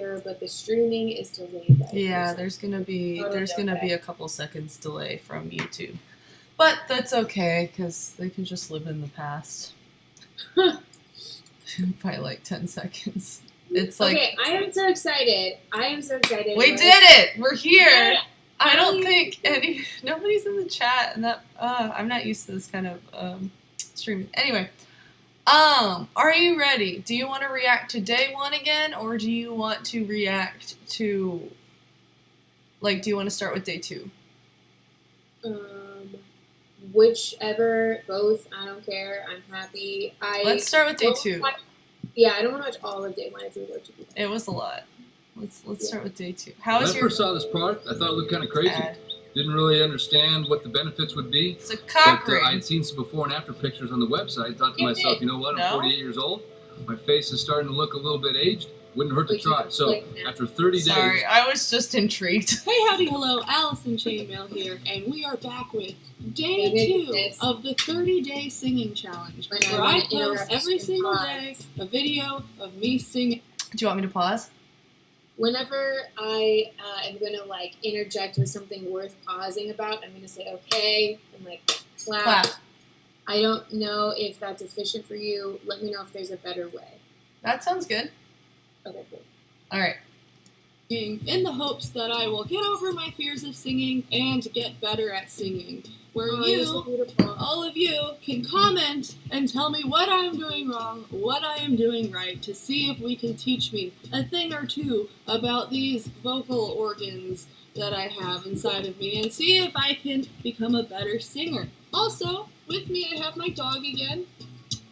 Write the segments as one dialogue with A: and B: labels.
A: here, but the streaming is delayed by
B: Yeah, there's gonna be a couple seconds delay from YouTube, but that's okay because they can just live in the past. By like 10 seconds. It's like,
A: okay, I am so excited.
B: We did it! We're here!
A: Yeah.
B: I don't think nobody's in the chat, and that I'm not used to this kind of streaming. Anyway, are you ready? Do you want to react to day 1 again, or do you want to react to, like, do you want to start with day 2?
A: Whichever, both, I don't care. I'm happy.
B: Let's start with day 2.
A: Yeah, I don't want to watch all of day 1. It's going to be
B: It was a lot. Let's start with day 2.
C: When I first saw this product, I thought it looked kind of crazy. Didn't really understand what the benefits would be.
B: It's a cock ring.
C: I had seen some before and after pictures on the website. Thought to myself, you know what? I'm 48 years old. My face is starting to look a little bit aged. Wouldn't hurt to try. So after 30 days.
B: Sorry, I was just intrigued.
D: Hey, howdy, hello, alisinchainmail here, and we are back with day 2 of the 30-day singing challenge, where I post every single day a video of me singing.
B: Do you want me to pause?
A: Whenever I am going to, like, interject with something worth pausing about, I'm going to say, okay, and, like, clap. I don't know if that's efficient for you. Let me know if there's a better way.
B: That sounds good.
A: Okay, cool.
B: All right.
D: In the hopes that I will get over my fears of singing and get better at singing. Where all of you, can comment and tell me what I am doing wrong, what I am doing right, to see if we can teach me a thing or two about these vocal organs that I have inside of me, and see if I can become a better singer. Also, with me I have my dog again.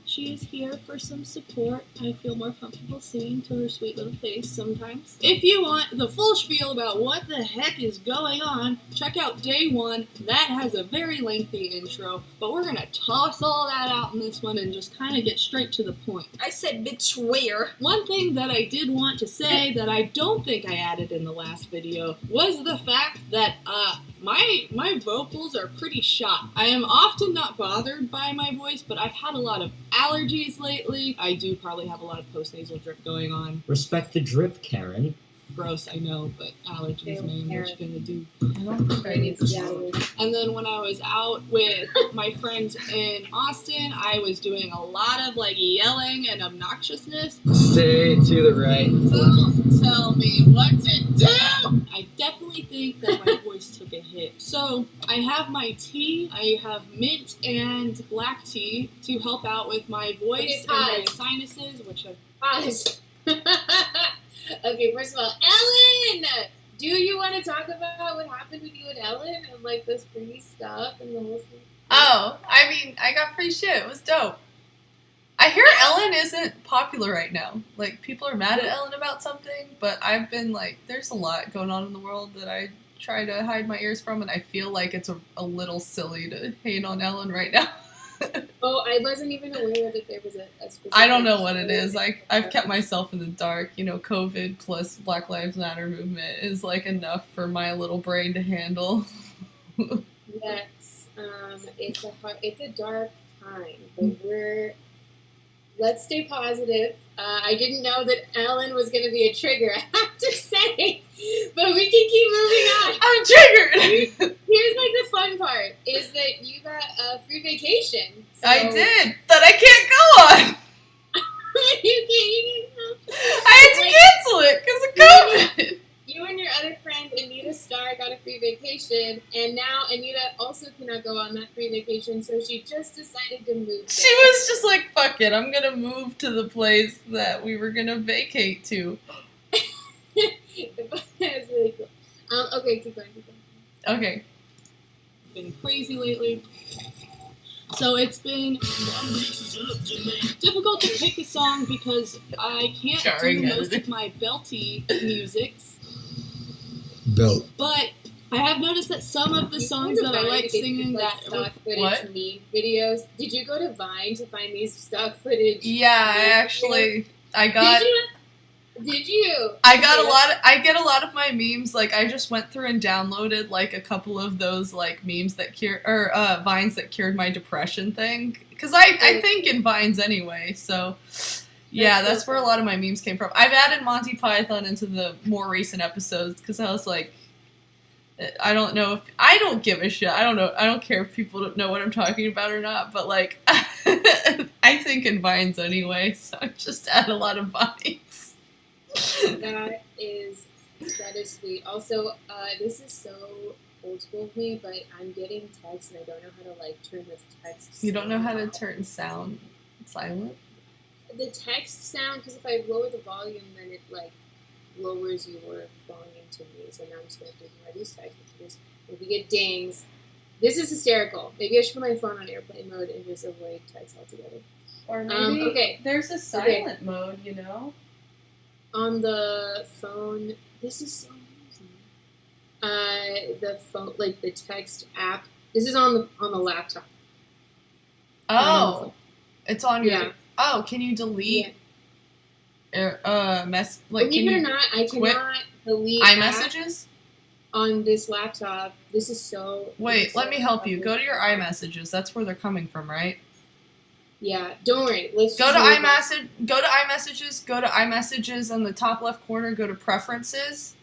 D: She is here for some support. I feel more comfortable singing to her sweet little face sometimes. If you want the full spiel about what the heck is going on, check out day 1. That has a very lengthy intro, but we're going to toss all that out in this one and just kind of get straight to the point.
E: I said betweer.
D: One thing that I did want to say that I don't think I added in the last video was the fact that my vocals are pretty shot. I am often not bothered by my voice, but I've had a lot of allergies lately. I do probably have a lot of postnasal drip going on.
F: Respect the drip, Karen.
D: Gross, I know, but allergies, man, what you gonna do?
B: I don't think I need to.
D: And then when I was out with my friends in Austin, I was doing a lot of, like, yelling and obnoxiousness.
F: Stay to the right.
D: Don't tell me what to do! I definitely think that my voice took a hit. So, I have my tea. I have mint and black tea to help out with my voice and my sinuses, which I've...
A: Pause. Okay, first of all, Ellen! Do you want to talk about what happened with you and Ellen and, like, this free stuff and the whole thing?
B: Oh, I mean, I got free shit. It was dope. I hear Ellen isn't popular right now. Like, people are mad at Ellen about something, but I've been, like, there's a lot going on in the world that I try to hide my ears from, and I feel like it's a little silly to hate on Ellen right now.
A: Oh, I wasn't even aware that there was a specific...
B: I don't know what it is. I've kept myself in the dark. You know, COVID plus Black Lives Matter movement is, like, enough for my little brain to handle.
A: Yes. It's a dark time, but let's stay positive. I didn't know that Ellen was going to be a trigger, I have to say, but we can keep moving on.
B: I'm triggered!
A: Here's, like, the fun part, is that you got a free vacation. So
B: I did, that I can't go on!
A: you can't.
B: I had to cancel it because of COVID!
A: You and your other friend, Anita Starr, got a free vacation, and now Anita also cannot go on that free vacation, so she just decided to move.
B: She was just like, fuck it, I'm gonna move to the place that we were gonna vacate to.
A: That's really cool. Okay, keep going.
B: Okay.
D: Been crazy lately. So it's been difficult to pick a song because I can't do most of my belty musics.
F: Belt.
D: But I have noticed that some of the songs that I like singing that
A: stock footage meme videos. Did you go to Vine to find these stock footage?
B: Yeah, I got.
A: Did you?
B: I get a lot of my memes. Like, I just went through and downloaded, like, a couple of those, like, memes that Vines that cured my depression thing. Because I think in Vines anyway, so Yeah, that's where a lot of my memes came from. I've added Monty Python into the more recent episodes because I was like, I don't know if I don't give a shit. I don't know. I don't care if people don't know what I'm talking about or not. But like, I think in vines anyway, so I just add a lot of vines.
A: That is sweet. Also, this is so old school of me, but I'm getting text and I don't know how to like turn this text.
B: You don't know how to
A: off.
B: turn sound silent?
A: The text sound, because if I lower the volume, then it like lowers your volume to me. So now I'm just going to ignore these text messages. If you get dings, this is hysterical. Maybe I should put my phone on airplane mode and just avoid text altogether.
B: Or maybe
A: okay.
B: There's a silent mode, you know?
A: On the phone, this is so amazing. The phone, like the text app. This is on the laptop.
B: Oh, it's on your.
A: Yeah.
B: Oh, can you delete? Like,
A: Believe it or not, I cannot delete
B: iMessages
A: on this laptop. This is so.
B: Wait, let me help you. Go to your iMessages. That's where they're coming from, right?
A: Yeah, don't worry. Let's
B: go to iMessage. Go to iMessages. Go to iMessages on the top left corner. Go to Preferences,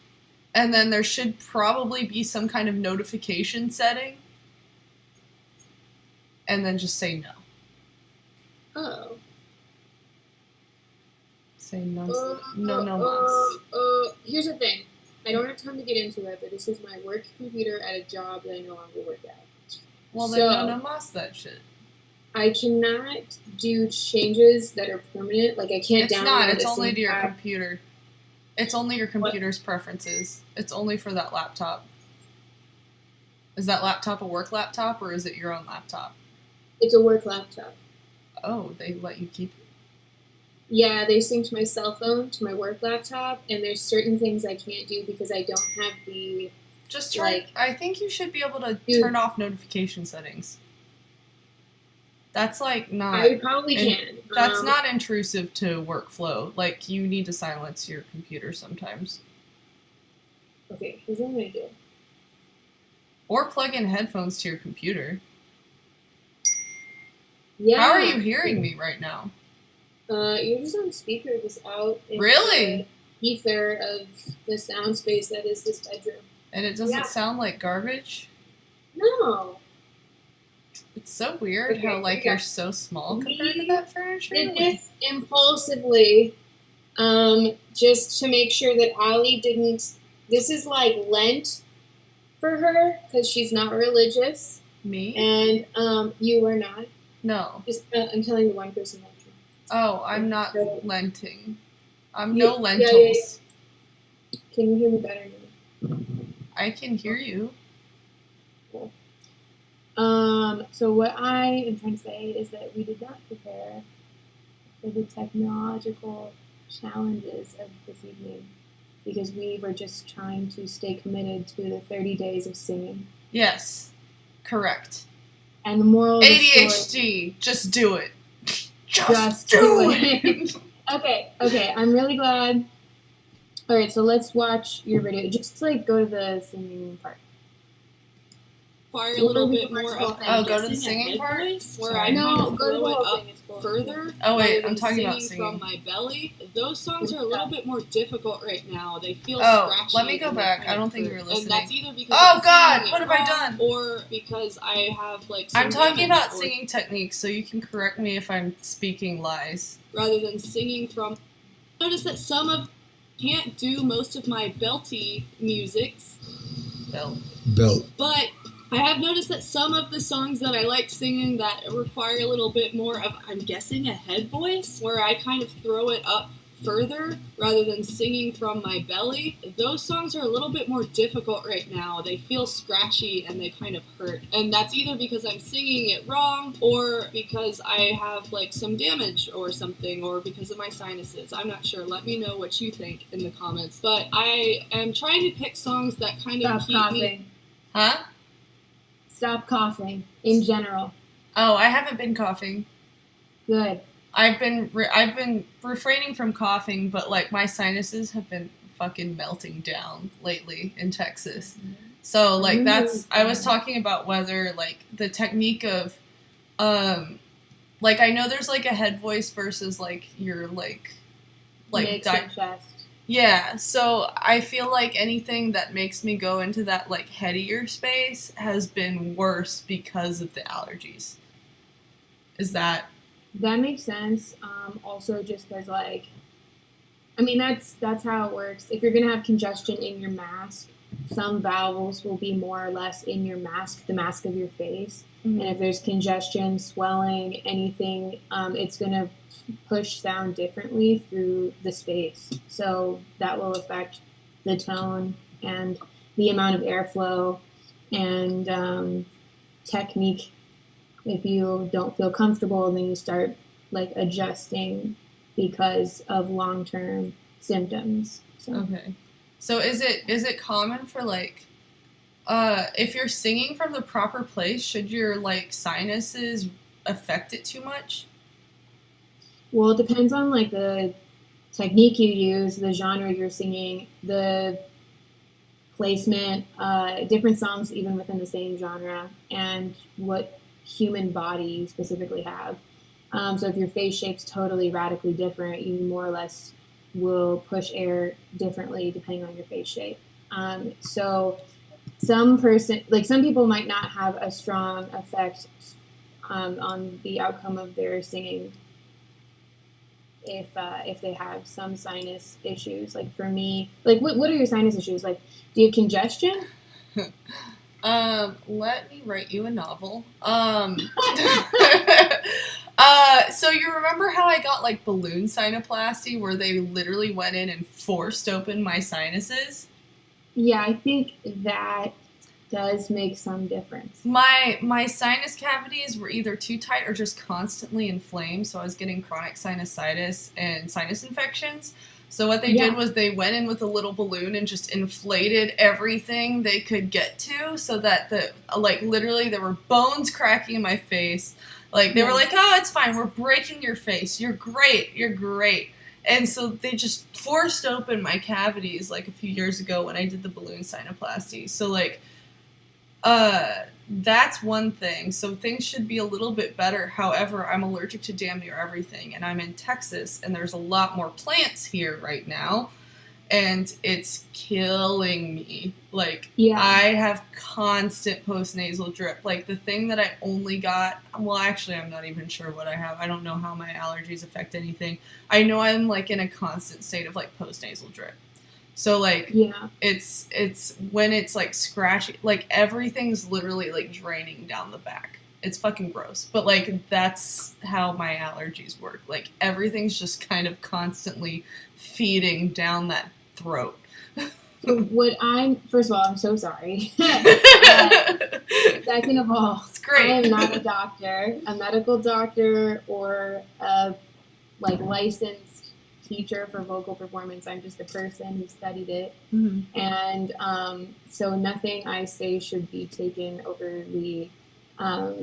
B: and then there should probably be some kind of notification setting, and then just say no.
A: Oh.
B: Say no. No mas.
A: Here's the thing. I don't have time to get into it, but this is my work computer at a job that I no longer work at.
B: Well, then no mas that shit.
A: I cannot do changes that are permanent. Like, I can't download.
B: It's not. It's only to your computer. It's only your computer's preferences. It's only for that laptop. Is that laptop a work laptop, or is it your own laptop?
A: It's a work laptop.
B: Oh, they let you keep it?
A: Yeah, they synced my cell phone to my work laptop, and there's certain things I can't do because I don't have the...
B: Just try... I think you should be able to turn off notification settings. That's like not...
A: I probably can.
B: That's not intrusive to workflow. Like, you need to silence your computer sometimes.
A: Okay, here's what I'm going to do.
B: Or plug in headphones to your computer.
A: Yeah.
B: How are you hearing me right now?
A: You're just on speaker, just out in
B: really?
A: The ether of the sound space that is this bedroom.
B: And it doesn't sound like garbage?
A: No.
B: It's so weird how, like, you're so small compared to that furniture.
A: Did this impulsively, just to make sure that Allie didn't... This is, like, Lent for her, because she's not religious.
B: Me?
A: And, you are not.
B: No.
A: Just, I'm telling the one person that.
B: Oh, I'm not lenting. I'm no lentils.
A: Yeah. Can you hear me better now?
B: I can hear you.
A: Cool. So what I am trying to say is that we did not prepare for the technological challenges of this evening because we were just trying to stay committed to the 30 days of singing.
B: Yes, correct.
A: And the moral of the
B: ADHD,
A: story,
B: just do it.
A: Just do it. Okay, I'm really glad. Alright, so let's watch your video. Just like go to the singing part.
D: Require a little bit more of
B: go to the singing part?
D: Where I kind of throw it up further.
B: Oh wait, I'm talking about singing.
D: From my belly. Those songs are a little bit more difficult right now. They feel scratchy.
B: Let me go back. I don't think you were listening.
D: And that's either because
B: what have I done?
D: Or because I have like some
B: I'm talking about singing techniques, so you can correct me if I'm speaking lies.
D: Rather than singing from... Notice that can't do most of my belty musics.
F: Belt.
D: But I have noticed that some of the songs that I like singing that require a little bit more of, I'm guessing, a head voice, where I kind of throw it up further rather than singing from my belly. Those songs are a little bit more difficult right now. They feel scratchy and they kind of hurt. And that's either because I'm singing it wrong or because I have like some damage or something or because of my sinuses. I'm not sure. Let me know what you think in the comments. But I am trying to pick songs that kind of keep me...
B: Huh?
A: Stop coughing, in general.
B: Oh, I haven't been coughing.
A: Good.
B: I've been refraining from coughing, but like my sinuses have been fucking melting down lately in Texas. So like I was talking about whether like the technique of like, I know there's, like, a head voice versus, like, your, like
A: chest.
B: Yeah, so I feel like anything that makes me go into that, like, headier space has been worse because of the allergies. Is that...
A: That makes sense. Also, just because, like, I mean, that's how it works. If you're going to have congestion in your mask, some valves will be more or less in your mask, the mask of your face. Mm-hmm. And if there's congestion, swelling, anything, it's going to push sound differently through the space. So that will affect the tone and the amount of airflow and technique. If you don't feel comfortable, then you start like adjusting because of long-term symptoms. So.
B: Okay. So is it common for like if you're singing from the proper place, should your like sinuses affect it too much?
A: Well, it depends on like the technique you use, the genre you're singing, the placement, different songs even within the same genre, and what human body you specifically have. So if your face shape's totally radically different, you more or less will push air differently depending on your face shape. So some people might not have a strong effect on the outcome of their singing if they have some sinus issues. Like for me, like what are your sinus issues? Like, do you have congestion?
B: Let me write you a novel. So you remember how I got like balloon sinuplasty where they literally went in and forced open my sinuses?
A: Yeah, I think that does make some difference.
B: My sinus cavities were either too tight or just constantly inflamed, so I was getting chronic sinusitis and sinus infections. So what they did was they went in with a little balloon and just inflated everything they could get to, so that literally there were bones cracking in my face. Like they were like, "Oh, it's fine. We're breaking your face. You're great. You're great." And so they just forced open my cavities like a few years ago when I did the balloon sinuplasty. So like that's one thing. So things should be a little bit better. However, I'm allergic to damn near everything, and I'm in Texas, and there's a lot more plants here right now, and it's killing me. Like, I have constant postnasal drip. Like, the thing that I only got, well, actually, I'm not even sure what I have. I don't know how my allergies affect anything. I know I'm, like, in a constant state of, like, postnasal drip. So, like, it's when it's, like, scratchy, like, everything's literally, like, draining down the back. It's fucking gross. But, like, that's how my allergies work. Like, everything's just kind of constantly feeding down that throat.
A: So first of all, I'm so sorry. Second of all,
B: it's great.
A: I am not a doctor, a medical doctor, or a, like, licensed teacher for vocal performance. I'm just a person who studied it. Mm-hmm. And so nothing I say should be taken overly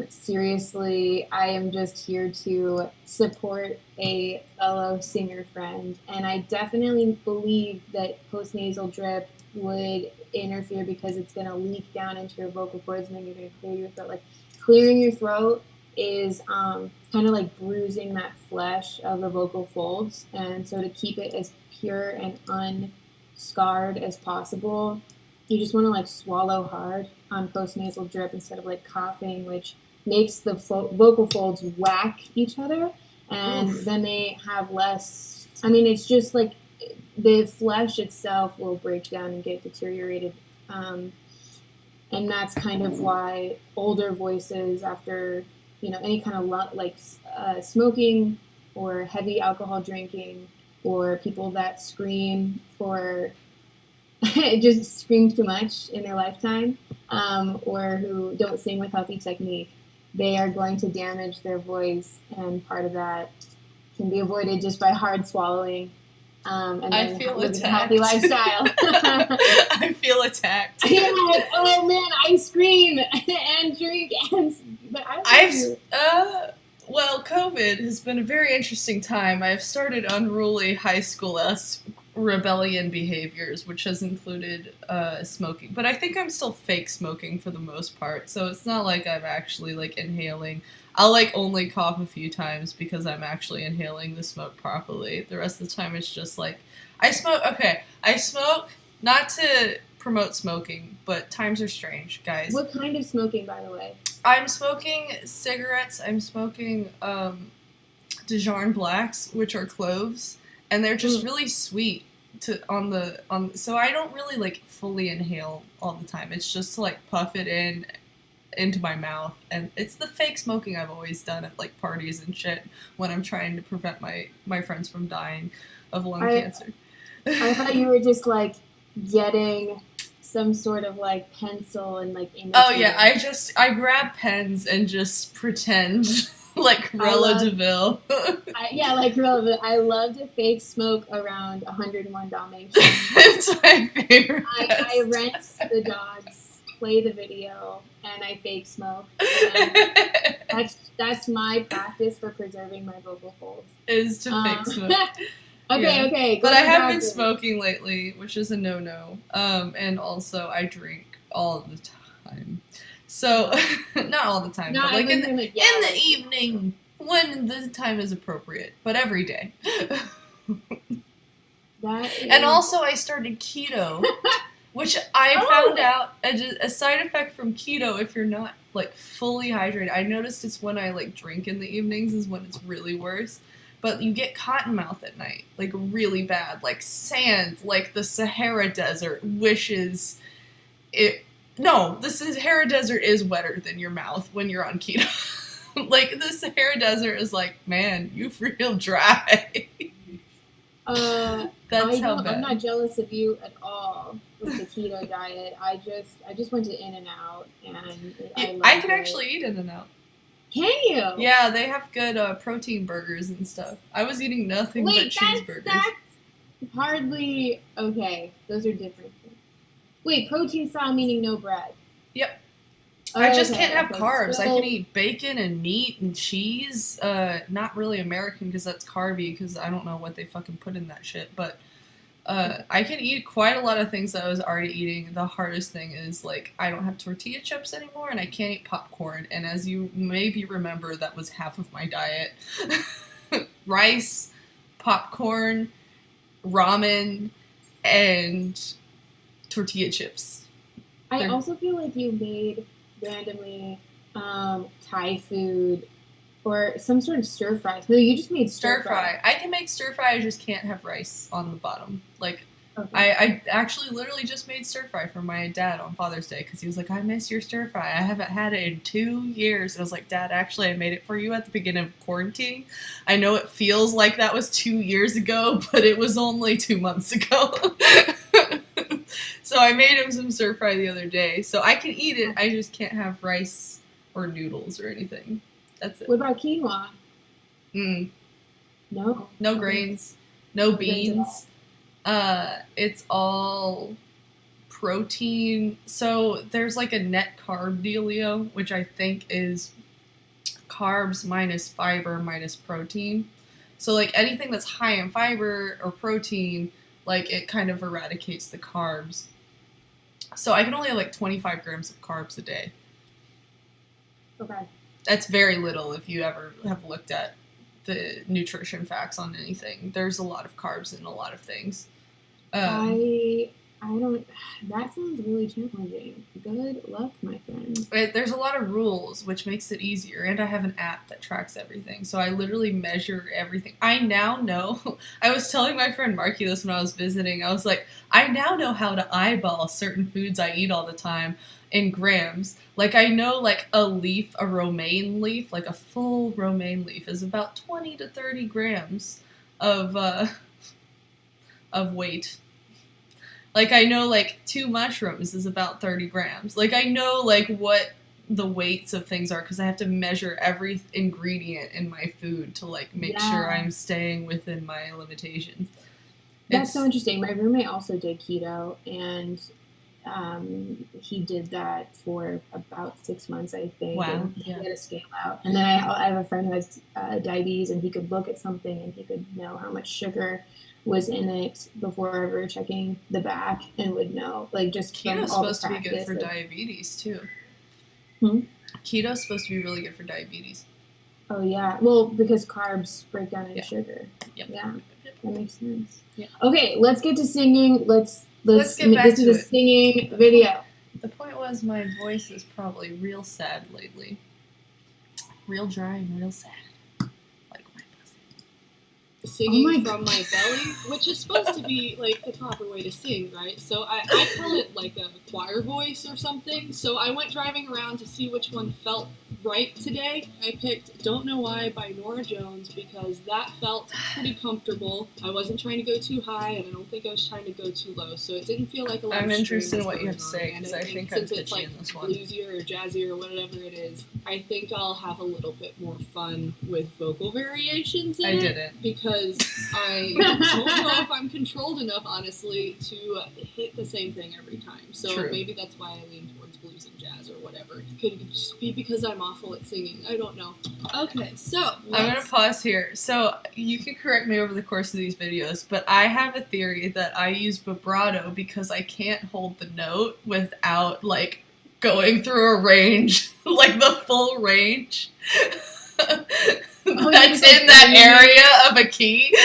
A: seriously. I am just here to support a fellow singer friend, and I definitely believe that postnasal drip would interfere because it's going to leak down into your vocal cords, and then you're going to clear your throat. Like, clearing your throat is kind of like bruising that flesh of the vocal folds, and so to keep it as pure and unscarred as possible, you just want to like swallow hard on postnasal drip instead of like coughing, which makes the vocal folds whack each other, and then they have less. I mean, it's just like the flesh itself will break down and get deteriorated, and that's kind of why older voices, after any kind of smoking or heavy alcohol drinking, or people that scream for just scream too much in their lifetime, or who don't sing with healthy technique, they are going to damage their voice, and part of that can be avoided just by hard swallowing. And then
B: I feel
A: living a
B: attacked.
A: healthy lifestyle.
B: I feel attacked.
A: You're like, oh man, I scream and drink, but
B: well, COVID has been a very interesting time. I've started unruly high school rebellion behaviors, which has included smoking. But I think I'm still fake smoking for the most part, so it's not like I'm actually like inhaling. I'll like only cough a few times because I'm actually inhaling the smoke properly. The rest of the time it's just like I smoke. Okay, I smoke not to promote smoking, but times are strange, guys.
A: What kind of smoking, by the way?
B: I'm smoking cigarettes. I'm smoking Dijon Blacks, which are cloves, and they're just really sweet so I don't really like fully inhale all the time. It's just to like puff it into my mouth, and it's the fake smoking I've always done at like parties and shit when I'm trying to prevent my friends from dying of lung cancer.
A: I thought you were just like getting some sort of like pencil and like imitating.
B: Oh yeah, I grab pens and just pretend like Cruella DeVille.
A: Like Cruella DeVille. I love to fake smoke around 101 Dalmatians.
B: It's my favorite.
A: I rent the dogs, play the video, and I fake smoke. And that's my practice for preserving my vocal folds.
B: Is to fake smoke.
A: Okay.
B: But I have been smoking lately, which is a no-no. And also I drink all the time. So, not all the time, but like in the evening when the time is appropriate, but every day. And also I started keto, which I found out a side effect from keto if you're not like fully hydrated. I noticed it's when I like drink in the evenings is when it's really worse. But you get cotton mouth at night, like really bad, like sand, like the Sahara Desert wishes it. No, the Sahara Desert is wetter than your mouth when you're on keto. Like the Sahara Desert is like, man, you feel dry. That's how bad.
A: I'm not jealous of you at all with the keto diet. I just went to In-N-Out and
B: I can actually eat In-N-Out.
A: Can you?
B: Yeah, they have good protein burgers and stuff. I was eating nothing but cheeseburgers.
A: That's hardly okay. Those are different things. Wait, protein style meaning no bread.
B: Yep. I just can't have carbs. So, I can eat bacon and meat and cheese. Not really American because that's carby because I don't know what they fucking put in that shit. But I can eat quite a lot of things that I was already eating. The hardest thing is like I don't have tortilla chips anymore and I can't eat popcorn. And as you maybe remember, that was half of my diet. Rice, popcorn, ramen, and tortilla chips.
A: I also feel like you made randomly Thai food or some sort of stir fry. No, you just made stir fry.
B: I can make stir fry. I just can't have rice on the bottom. Like
A: okay.
B: I actually literally just made stir fry for my dad on Father's Day because he was like, I miss your stir fry. I haven't had it in 2 years. And I was like, Dad, actually, I made it for you at the beginning of quarantine. I know it feels like that was 2 years ago, but it was only 2 months ago. So I made him some stir fry the other day. So I can eat it. I just can't have rice or noodles or anything. That's it.
A: What about quinoa?
B: No. No grains. No beans. It's all protein. So there's like a net carb dealio, which I think is carbs minus fiber minus protein. So like anything that's high in fiber or protein, like it kind of eradicates the carbs. So I can only have like 25 grams of carbs a day.
A: Okay.
B: That's very little if you ever have looked at the nutrition facts on anything. There's a lot of carbs in a lot of things. I don't. That sounds really challenging. Good luck, my friend. There's a lot of rules, which makes it easier, and I have an app that tracks everything. So I literally measure everything. I now know. I was telling my friend Marky this when I was visiting. I was like, I now know how to eyeball certain foods I eat all the time in grams. Like I know, like a romaine leaf, like a full romaine leaf, is about 20 to 30 grams of weight. Like, I know, like, 2 mushrooms is about 30 grams. Like, I know, like, what the weights of things are because I have to measure every ingredient in my food to, like, make sure I'm staying within my limitations.
A: That's so interesting. My roommate also did keto, and he did that for about 6 months, I think.
B: Wow.
A: And he had a scale out. And then I have a friend who has diabetes, and he could look at something and he could know how much sugar was in it before ever checking the back, and would know, like, just from
B: Keto's
A: all the
B: supposed to be good for
A: practice,
B: diabetes too.
A: Hmm?
B: Keto's supposed to be really good for diabetes.
A: Oh yeah, well, because carbs break down into sugar.
B: Yep.
A: Yeah, that makes sense.
B: Yeah.
A: Okay, let's get to singing. Let's
B: get back
A: this
B: to
A: is a
B: it.
A: singing video.
B: The point was, my voice is probably real sad lately. Real dry and real sad. Like my pussy.
D: Singing from my belly, which is supposed to be like the proper way to sing, right? So I call it like a choir voice or something. So I went driving around to see which one felt right today. I picked Don't Know Why by Norah Jones because that felt pretty comfortable. I wasn't trying to go too high, and I don't think I was trying to go too low. So it didn't feel like a lot
B: I'm
D: of
B: interested in
D: strings
B: what you have to
D: going
B: say,
D: on.
B: because
D: And
B: I think
D: since
B: I'm
D: it's
B: pitchy
D: like
B: in this one.
D: bluesier or jazzier or whatever it is, I think I'll have a little bit more fun with vocal variations in
B: I
D: it.
B: didn't.
D: Because I don't know if I'm controlled enough, honestly, to hit the same thing every time. So
B: True.
D: maybe that's why I lean towards blues and jazz or whatever. It could just be because I'm awful at singing. I don't know. Okay, so
B: I'm going to pause here. So you can correct me over the course of these videos, but I have a theory that I use vibrato because I can't hold the note without, like, going through a range, like the full range. That's in that area of a key.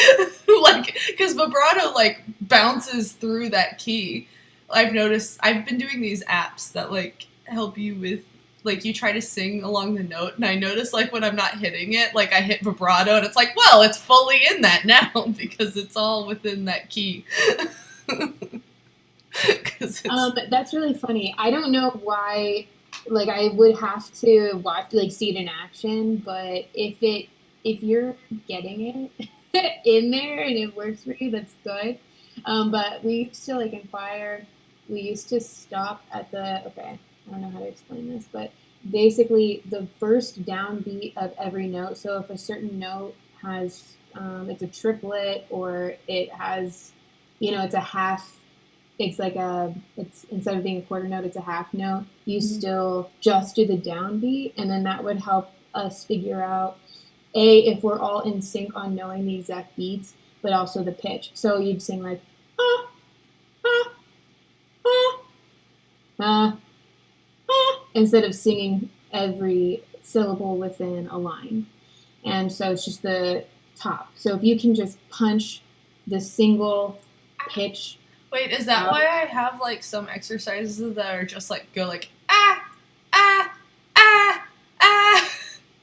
B: Like, because vibrato, like, bounces through that key. I've noticed, I've been doing these apps that, like, help you with, like, you try to sing along the note, and I notice, like, when I'm not hitting it, like, I hit vibrato, and it's like, well, it's fully in that now, because it's all within that key.
A: That's really funny. I don't know why, like, I would have to watch, like, see it in action, but if you're getting it in there and it works for you, that's good. But we used to, like, in choir, we used to stop at okay, I don't know how to explain this, but basically the first downbeat of every note. So if a certain note has, it's a triplet, or it has, it's a half, it's like it's instead of being a quarter note, it's a half note. You still just do the downbeat, and then that would help us figure out if we're all in sync on knowing the exact beats, but also the pitch. So you'd sing like ah, ah, ah, ah, ah, instead of singing every syllable within a line. And so it's just the top. So if you can just punch the single pitch.
B: Wait, is that why I have, like, some exercises that are just, like, go, like, ah, ah, ah, ah,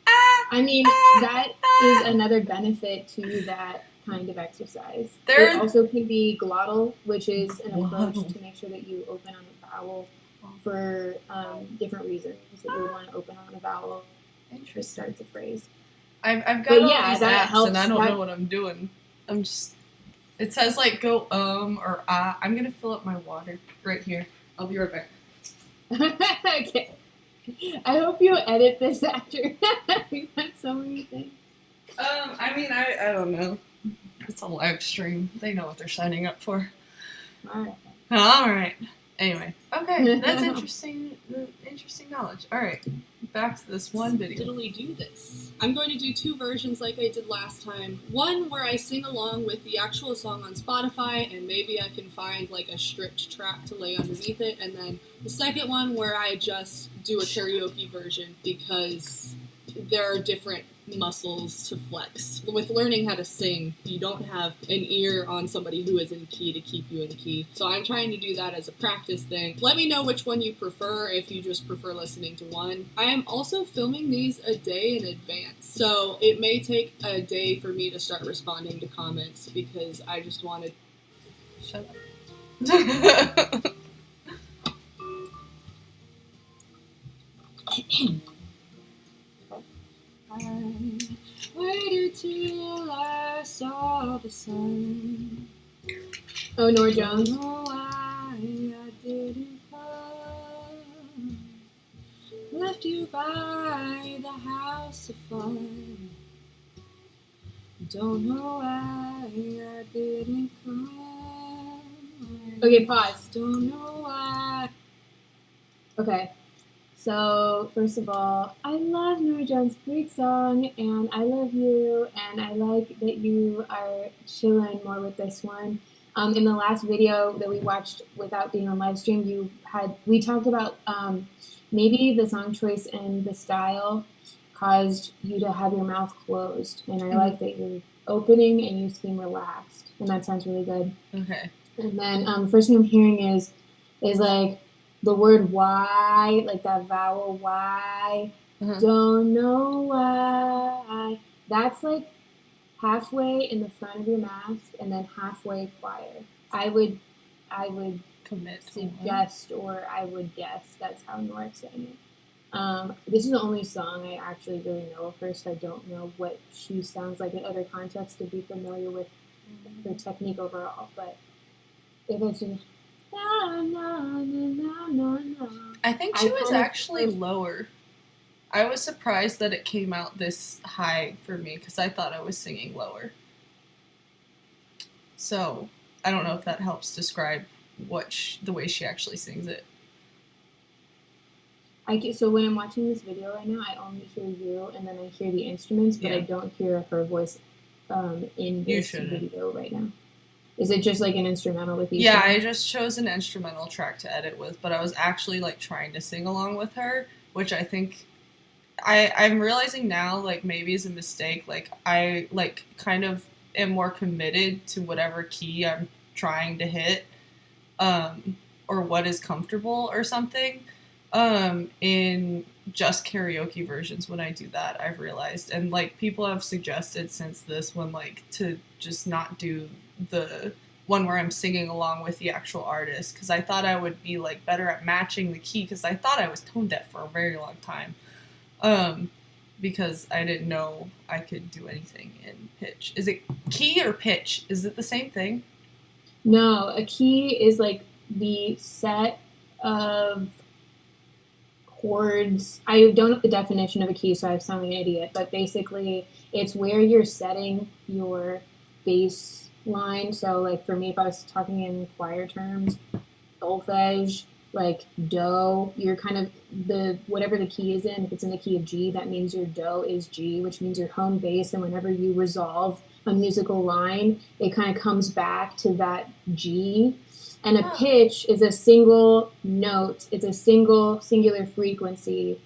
B: ah?
A: I mean, that is another benefit to that kind of exercise. It also can be glottal, which is an approach to make sure that you open on a vowel for different reasons that you would want to open on a vowel to start the phrase.
B: I've got all these apps, and I don't know what I'm doing. I'm just... It says, like, go or ah. I'm going to fill up my water right here. I'll be right back.
A: Okay. I hope you edit this after. We've had so many things.
B: I mean, I don't know. It's a live stream. They know what they're signing up for.
A: All
B: right. Anyway. Okay. That's interesting knowledge. All right. Back to this one video.
D: Diddly do this. I'm going to do two versions like I did last time. One where I sing along with the actual song on Spotify, and maybe I can find like a stripped track to lay underneath it, and then the second one where I just do a karaoke version because there are different muscles to flex. With learning how to sing, you don't have an ear on somebody who is in key to keep you in key. So I'm trying to do that as a practice thing. Let me know which one you prefer, if you just prefer listening to one. I am also filming these a day in advance, so it may take a day for me to start responding to comments because I just wanted...
B: Shut up.
D: I waited till I saw the sun.
A: Oh, Norah Jones.
D: Don't know why I didn't come. Left you by the house of fun. Don't know why I didn't come.
A: Okay, pause.
D: Don't know why
A: Okay. So, first of all, I love Nora Jones' great song, and I love you, and I like that you are chilling more with this one. In the last video that we watched without being on live stream, we talked about maybe the song choice and the style caused you to have your mouth closed, and I like that you're opening and you seem relaxed, and that sounds really good.
B: Okay.
A: And then first thing I'm hearing is like the word why, like that vowel why. Don't know why. That's like halfway in the front of your mouth and then halfway choir. I would suggest, or I would guess that's how Nora's saying it. This is the only song I actually really know of her, so I don't know what she sounds like in other contexts to be familiar with her technique overall. But if it's just
B: I think she was actually lower. I was surprised that it came out this high for me because I thought I was singing lower. So I don't know if that helps describe the way she actually sings it.
A: So when I'm watching this video right now, I only hear you, and then I hear the instruments, but I don't hear her voice in this video right now. Is it just like an instrumental with you?
B: Yeah, I just chose an instrumental track to edit with, but I was actually like trying to sing along with her, which I think I'm realizing now like maybe is a mistake. Like I like kind of am more committed to whatever key I'm trying to hit, or what is comfortable or something. In just karaoke versions when I do that, I've realized, and like people have suggested since this one like to just not do the one where I'm singing along with the actual artist, because I thought I would be like better at matching the key, because I thought I was tone deaf for a very long time, because I didn't know I could do anything in pitch. Is it key or pitch? Is it the same thing?
A: No, a key is like the set of chords. I don't know the definition of a key, so I sound like an idiot, but basically it's where you're setting your bass line. So like for me, if I was talking in choir terms, solfege, like do, you're kind of whatever the key is in. If it's in the key of G, that means your do is G, which means your home base, and whenever you resolve a musical line, it kind of comes back to that G. And a pitch is a single note. It's a singular frequency.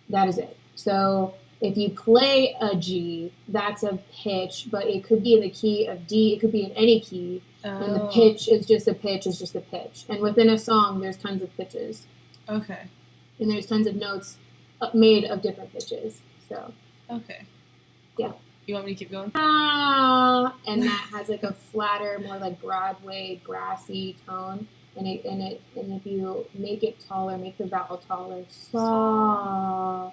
A: That is it. So if you play a G, that's a pitch, but it could be in the key of D. It could be in any key. And the pitch is just a pitch, is just a pitch. And within a song, there's tons of pitches.
B: Okay.
A: And there's tons of notes made of different pitches. So.
B: Okay.
A: Yeah.
B: You want me to keep going?
A: And that has like a flatter, more like Broadway, brassy tone. And if you make it taller, make the vowel taller, saw.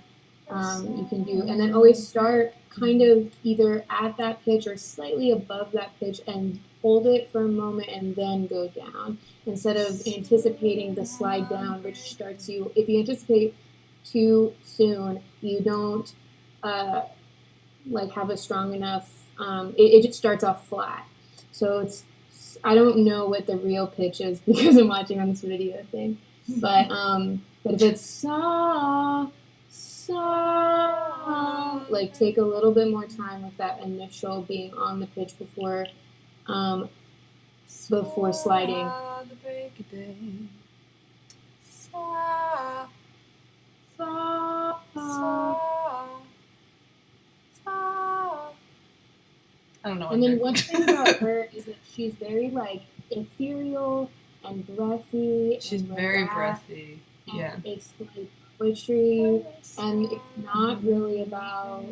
A: You can do, and then always start kind of either at that pitch or slightly above that pitch and hold it for a moment and then go down, instead of anticipating the slide down, which starts you. If you anticipate too soon, you don't like have a strong enough. It just starts off flat. So I don't know what the real pitch is because I'm watching on this video thing, but if it's saw, like take a little bit more time with that initial being on the pitch before sliding.
B: The break of day. I don't know.
A: And then one thing about her is that she's very like ethereal and breathy.
B: She's very breathy. Yeah.
A: It's like poetry, and it's not really about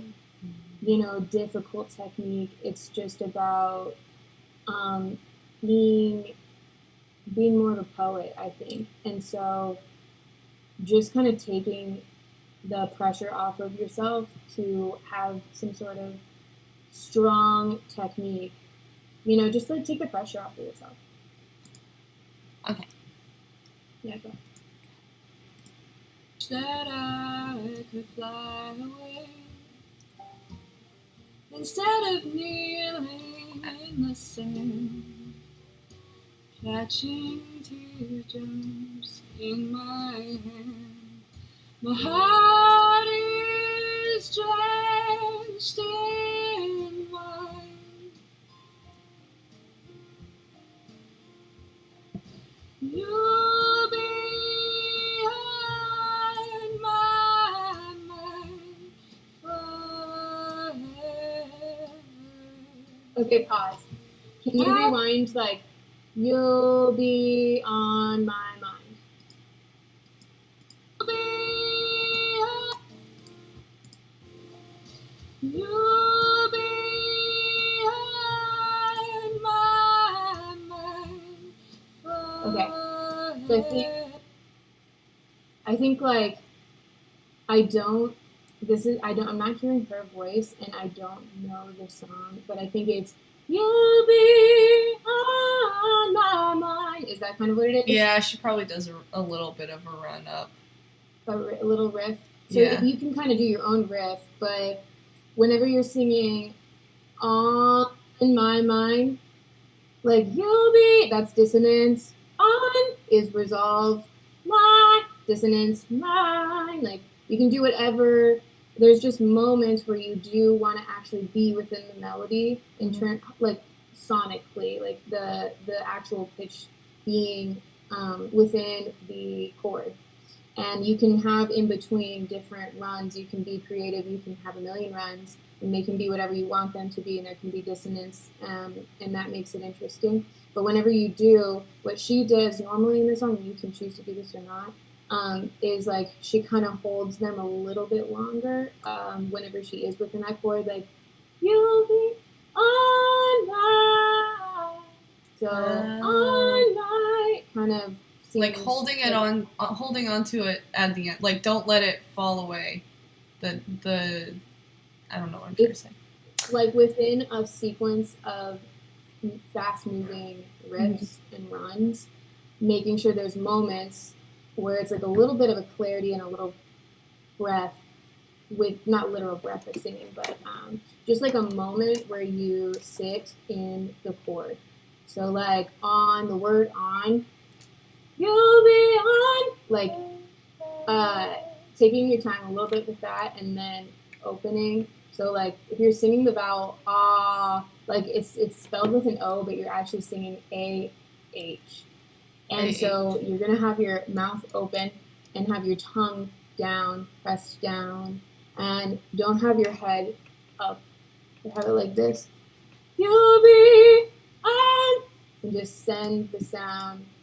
A: difficult technique. It's just about being more of a poet, I think. And so just kind of taking the pressure off of yourself to have some sort of strong technique, just like take the pressure off of yourself.
B: Okay.
A: Yeah, go.
D: That I could fly away instead of kneeling in the sand, catching tears. jumps in my hand. My heart is drenched in wine. You'll be on my mind forever.
A: Okay, pause. Can you rewind, like, you'll be on my mind?
D: You'll be on my mind forever.
A: Okay. So I think like, I'm not hearing her voice, and I don't know the song, but I think it's, you'll be on my mind. Is that kind of what it is?
B: Yeah, she probably does a little bit of a run up.
A: A little riff. So
B: Yeah.
A: you can kind of do your own riff, but whenever you're singing on my mind, like, you'll be, that's dissonance. On is resolve. My, dissonance. Mine. Like, you can do whatever. There's just moments where you do want to actually be within the melody and turn, like, sonically, like the actual pitch being within the chord. And you can have in between different runs. You can be creative. You can have a million runs, and they can be whatever you want them to be, and there can be dissonance, and that makes it interesting. But whenever you do, what she does normally in the song, you can choose to do this or not, is like she kind of holds them a little bit longer whenever she is within that chord, like, you'll be on my, so on my, kind of
B: like holding it on, holding on to it at the end. Like, don't let it fall away. I don't know what I'm trying to say.
A: Like within a sequence of fast-moving riffs and runs, making sure there's moments where it's like a little bit of a clarity and a little breath, with not literal breath of singing, but just like a moment where you sit in the chord. So like on the word on, you'll be on, like taking your time a little bit with that, and then opening. So like if you're singing the vowel ah, like it's spelled with an O, but you're actually singing A-H. And
B: A-H.
A: so you're gonna have your mouth open and have your tongue down, pressed down, and don't have your head up. You have it like this. You'll be on, and just send the sound